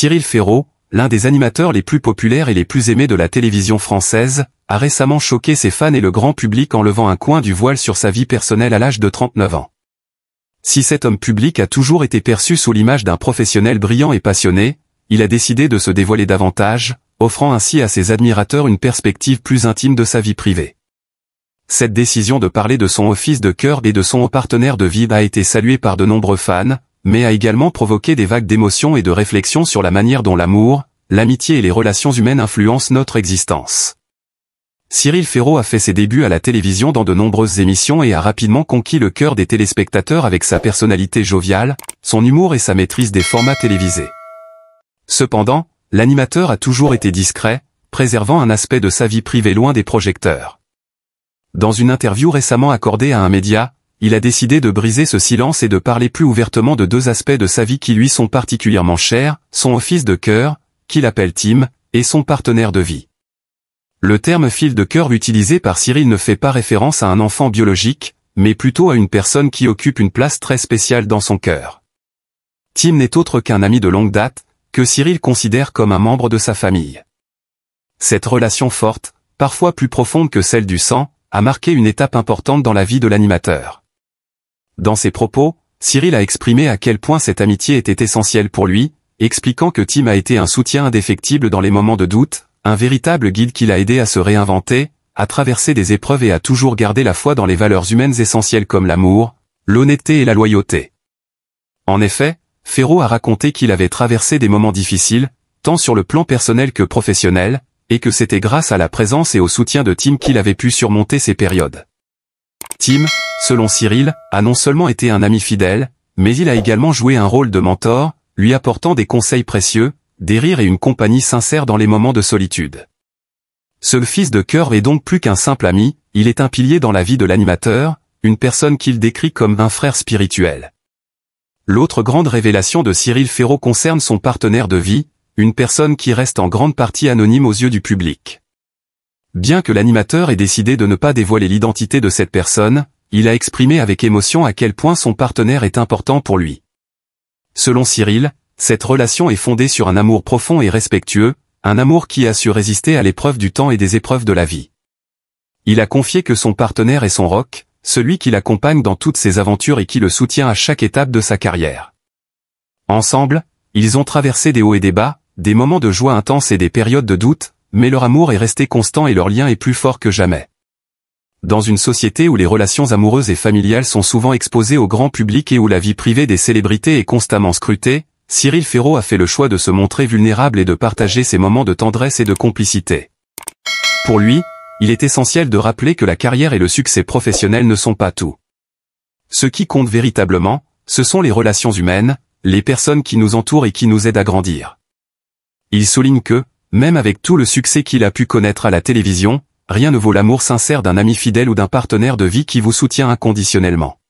Cyril Ferraud, l'un des animateurs les plus populaires et les plus aimés de la télévision française, a récemment choqué ses fans et le grand public en levant un coin du voile sur sa vie personnelle à l'âge de 39 ans. Si cet homme public a toujours été perçu sous l'image d'un professionnel brillant et passionné, il a décidé de se dévoiler davantage, offrant ainsi à ses admirateurs une perspective plus intime de sa vie privée. Cette décision de parler de son fils de cœur et de son partenaire de vie a été saluée par de nombreux fans, mais a également provoqué des vagues d'émotions et de réflexions sur la manière dont l'amour, l'amitié et les relations humaines influencent notre existence. Cyril Ferraud a fait ses débuts à la télévision dans de nombreuses émissions et a rapidement conquis le cœur des téléspectateurs avec sa personnalité joviale, son humour et sa maîtrise des formats télévisés. Cependant, l'animateur a toujours été discret, préservant un aspect de sa vie privée loin des projecteurs. Dans une interview récemment accordée à un média, il a décidé de briser ce silence et de parler plus ouvertement de deux aspects de sa vie qui lui sont particulièrement chers, son fils de cœur, qu'il appelle Tim, et son partenaire de vie. Le terme fil de cœur utilisé par Cyril ne fait pas référence à un enfant biologique, mais plutôt à une personne qui occupe une place très spéciale dans son cœur. Tim n'est autre qu'un ami de longue date, que Cyril considère comme un membre de sa famille. Cette relation forte, parfois plus profonde que celle du sang, a marqué une étape importante dans la vie de l'animateur. Dans ses propos, Cyril a exprimé à quel point cette amitié était essentielle pour lui, expliquant que Tim a été un soutien indéfectible dans les moments de doute, un véritable guide qui l'a aidé à se réinventer, à traverser des épreuves et à toujours garder la foi dans les valeurs humaines essentielles comme l'amour, l'honnêteté et la loyauté. En effet, Ferraud a raconté qu'il avait traversé des moments difficiles, tant sur le plan personnel que professionnel, et que c'était grâce à la présence et au soutien de Tim qu'il avait pu surmonter ces périodes. Tim, selon Cyril, a non seulement été un ami fidèle, mais il a également joué un rôle de mentor, lui apportant des conseils précieux, des rires et une compagnie sincère dans les moments de solitude. Ce fils de cœur est donc plus qu'un simple ami, il est un pilier dans la vie de l'animateur, une personne qu'il décrit comme un frère spirituel. L'autre grande révélation de Cyril Ferraud concerne son partenaire de vie, une personne qui reste en grande partie anonyme aux yeux du public. Bien que l'animateur ait décidé de ne pas dévoiler l'identité de cette personne, il a exprimé avec émotion à quel point son partenaire est important pour lui. Selon Cyril, cette relation est fondée sur un amour profond et respectueux, un amour qui a su résister à l'épreuve du temps et des épreuves de la vie. Il a confié que son partenaire est son roc, celui qui l'accompagne dans toutes ses aventures et qui le soutient à chaque étape de sa carrière. Ensemble, ils ont traversé des hauts et des bas, des moments de joie intense et des périodes de doute, mais leur amour est resté constant et leur lien est plus fort que jamais. Dans une société où les relations amoureuses et familiales sont souvent exposées au grand public et où la vie privée des célébrités est constamment scrutée, Cyril Ferraud a fait le choix de se montrer vulnérable et de partager ses moments de tendresse et de complicité. Pour lui, il est essentiel de rappeler que la carrière et le succès professionnel ne sont pas tout. Ce qui compte véritablement, ce sont les relations humaines, les personnes qui nous entourent et qui nous aident à grandir. Il souligne que, même avec tout le succès qu'il a pu connaître à la télévision, rien ne vaut l'amour sincère d'un ami fidèle ou d'un partenaire de vie qui vous soutient inconditionnellement.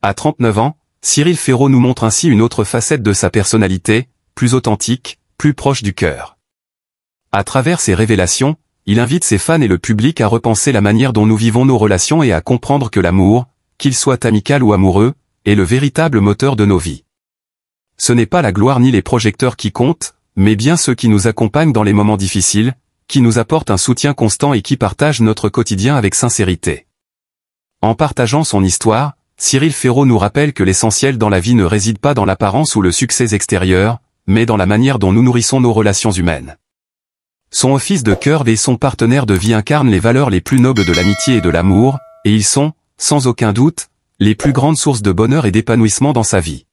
À 39 ans, Cyril Ferraud nous montre ainsi une autre facette de sa personnalité, plus authentique, plus proche du cœur. À travers ses révélations, il invite ses fans et le public à repenser la manière dont nous vivons nos relations et à comprendre que l'amour, qu'il soit amical ou amoureux, est le véritable moteur de nos vies. Ce n'est pas la gloire ni les projecteurs qui comptent, mais bien ceux qui nous accompagnent dans les moments difficiles, qui nous apportent un soutien constant et qui partagent notre quotidien avec sincérité. En partageant son histoire, Cyril Ferraud nous rappelle que l'essentiel dans la vie ne réside pas dans l'apparence ou le succès extérieur, mais dans la manière dont nous nourrissons nos relations humaines. Son fils de cœur et son partenaire de vie incarnent les valeurs les plus nobles de l'amitié et de l'amour, et ils sont, sans aucun doute, les plus grandes sources de bonheur et d'épanouissement dans sa vie.